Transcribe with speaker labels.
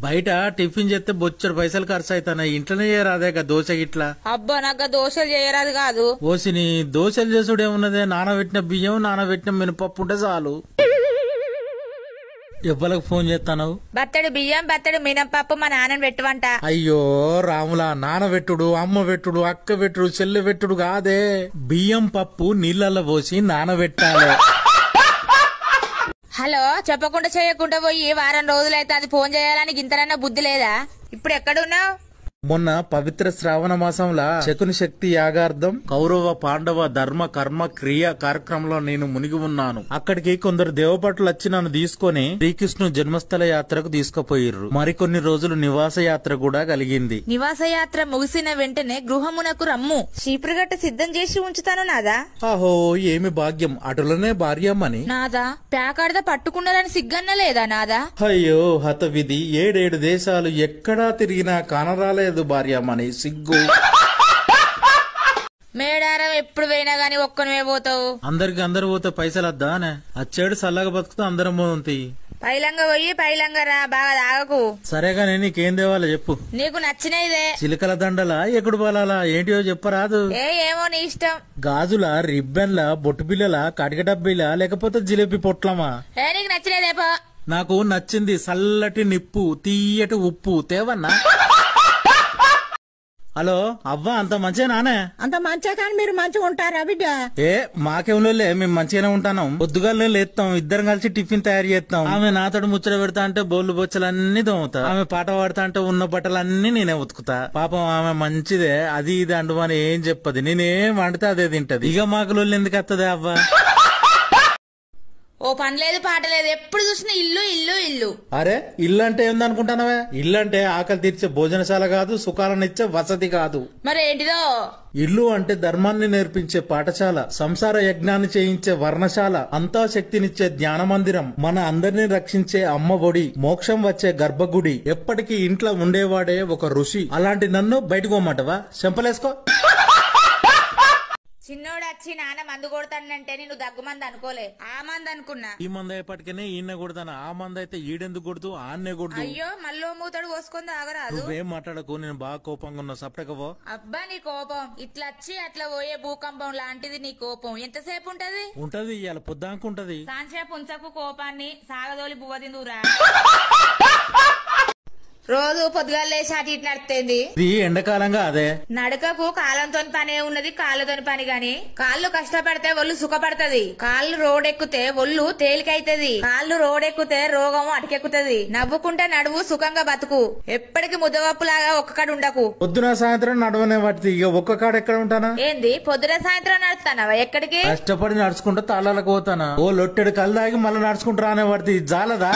Speaker 1: బయట టిఫిన్ చేస్తే బొచ్చడు పైసలు ఖర్చు అవుతాయి, ఇంట్లోనే చేయరాదే దోశ గిట్లా.
Speaker 2: అబ్బా నాకు దోశలు చేయరాదు కాదు.
Speaker 1: ఓసిని దోశలు చేసుడేమున్నదే, నానబెట్టిన బియ్యం నానబెట్టిన మినపప్పు ఉంటే చాలు. ఎవ్వలకు ఫోన్ చేస్తాను?
Speaker 2: బత్తడి బియ్యం బత్తడి మినపప్పు మా నాన్నని పెట్టువంట.
Speaker 1: అయ్యో రాములా, నానబెట్టుడు, అమ్మ పెట్టుడు, అక్క పెట్టుడు, చెల్లె పెట్టుడు కాదే, బియ్యం పప్పు నీళ్ళల్లో పోసి నానబెట్టాలి.
Speaker 2: హలో, చెప్పకుండా చేయకుండా పోయి వారం రోజులైతే అది ఫోన్ చేయాలని గింతనన్నా బుద్ధి లేదా? ఇప్పుడు ఎక్కడున్నావు?
Speaker 1: మొన్న పవిత్ర శ్రావణ మాసంలా శకుని శక్తి యాగార్థం కౌరవ పాండవ ధర్మ కర్మ క్రియ కార్యక్రమంలో నేను మునిగి ఉన్నాను. అక్కడికి కొందరు దేవపట్లు వచ్చి నన్ను తీసుకుని శ్రీకృష్ణు జన్మస్థల యాత్రకు తీసుకుపోయిర్రు. మరికొన్ని రోజులు నివాస యాత్ర కూడా కలిగింది.
Speaker 2: నివాస యాత్ర ముగిసిన వెంటనే గృహమునకు రమ్ము, చీపురుగట్ట సిద్ధం చేసి ఉంచుతాను నాదా.
Speaker 1: ఆహో ఏమి భాగ్యం, అటులనే భార్యమ్మని.
Speaker 2: నాదా ప్యాకాడద పట్టుకున్నారని సిగ్గన్న లేదా నాదా?
Speaker 1: అయ్యో హతవిధి, 7 దేశాలు ఎక్కడా తిరిగినా కానరాలే భార్యమ్మని, సిగ్గు.
Speaker 2: మేడారం ఎప్పుడు పోయినా గానీ ఒక్కనివే పోతావు.
Speaker 1: అందరికి అందరు పోతే పైసలు వద్దా? అచ్చేడు సల్లగా బతుకుతా అందరం పోతుంది.
Speaker 2: పైలంగా పోయి పైలంగా రా, బాగా తాగకు.
Speaker 1: సరేగానే నీకేం తేవాలో చెప్పు.
Speaker 2: నీకు నచ్చినదే.
Speaker 1: చిలకల దండలా, ఎకుడు బాలాలా, ఏంటియో చెప్పరాదు.
Speaker 2: ఏమో నీ ఇష్టం.
Speaker 1: గాజుల, రిబ్బన్ల, బొట్టు బిల్లల, కటిక డబ్బీలా, లేకపోతే జిలేబీ పొట్లమా?
Speaker 2: నీకు నచ్చినదేపో.
Speaker 1: నాకు నచ్చింది సల్లటి నిప్పు తీయటి ఉప్పు తేవన్నా. హలో అవ్వా, అంత మంచిగా నానే?
Speaker 3: అంత మంచిగా కానీ మీరు మంచిగా ఉంటారా బిడ్డ?
Speaker 1: ఏ మాకేంలే, మేము మంచిగానే ఉంటాం. పొద్దుగాలనే లేస్తాం, ఇద్దరం కలిసి టిఫిన్ తయారు చేస్తాం. ఆమె నాతోడు ముచ్చట పెడతా అంటే బోళ్ళు బొచ్చలన్నీ దోముతా. ఆమె పాట పాడతా అంటే ఉన్న బట్టలన్నీ నేనే ఉతుకుతా. పాపం ఆమె మంచిదే, అది ఇది అండుమని ఏం చెప్పదు. నేనేం వండితే అదే తింటది. ఇక మాకు లొల్లి ఎందుకు వస్తుంది అవ్వా?
Speaker 2: ఓ పని లేదు పాట లేదు, ఎప్పుడు చూసినా ఇల్లు ఇల్లు ఇల్లు.
Speaker 1: అరే ఇల్లు అంటే ఏందనుకుంటానవే? ఇల్లు అంటే ఆకలి తీర్చే భోజనశాల కాదు, సుఖాలనిచ్చే వసతి కాదు.
Speaker 2: మరేంటిదో?
Speaker 1: ఇల్లు అంటే ధర్మాన్ని నేర్పించే పాఠశాల, సంసార యజ్ఞాన్ని చేయించే వర్ణశాల, అంతా శక్తినిచ్చే జ్ఞాన మందిరం, మన అందరినీ రక్షించే అమ్మ ఒడి, మోక్షం వచ్చే గర్భగుడి, ఎప్పటికీ ఇంట్లో ఉండేవాడే ఒక ఋషి. అలాంటి నన్ను బయటకు పోమంటవా? చెంపలేసుకో.
Speaker 2: చిన్నోడు వచ్చి నాన్న మందు కొడతానంటే నేను దగ్గు మంది అనుకోలే, ఆ మంది అనుకున్నా.
Speaker 1: ఈ మంది అయ్యేపటికనే ఈయన కొడతాను, ఆ మంది అయితే ఈడెందుకు కొడుతూ ఆన్నే కొడుతూ.
Speaker 2: అయ్యో మళ్ళీ మూతడు పోసుకొని ఆగరాదు.
Speaker 1: నువ్వేం మాట్లాడకు, నేను బాగా కోపంగా ఉన్నా. సపటకవో.
Speaker 2: అబ్బా నీ కోపం ఇట్లా వచ్చి అట్లా పోయే భూకంపం లాంటిది నీ కోపం. ఎంతసేపు ఉంటది?
Speaker 1: ఉంటది, ఇవాళ పొద్దాకుంటది.
Speaker 2: సాంచేపు ఉంచకు కోపాన్ని, సాగదోలి బువ్వదిందురా. రోజు పొద్దుగా లేచి అటు ఇటు నడుతుంది.
Speaker 1: ఇది ఎండాకాలంగా అదే.
Speaker 2: నడకకు కాలంతో పనే ఉన్నది, కాళ్ళతో పని గాని. కాళ్ళు కష్టపడితే ఒళ్ళు సుఖపడుతుంది, కాళ్ళు రోడెక్కితే ఒళ్ళు తేలికైతది, కాళ్ళు రోడెక్కితే రోగం అటుకెక్కుతుంది. నవ్వుకుంటే నడువు, సుఖంగా బతుకు. ఎప్పటికి ముద్దవప్పులాగా ఒక్కకాడు ఉండకు.
Speaker 1: పొద్దున సాయంత్రం నడవనే వాటి, ఇక ఒక్క కాడ ఎక్కడ ఉంటానా?
Speaker 2: ఏంది పొద్దున సాయంత్రం నడుస్తానవా? ఎక్కడికి?
Speaker 1: కష్టపడి నడుచుకుంటూ తాళాలకు పోతానా? ఓ లొట్టెడు కళ్ళు తాగి మళ్ళీ నడుచుకుంటూ రానే వాటి జాలదా?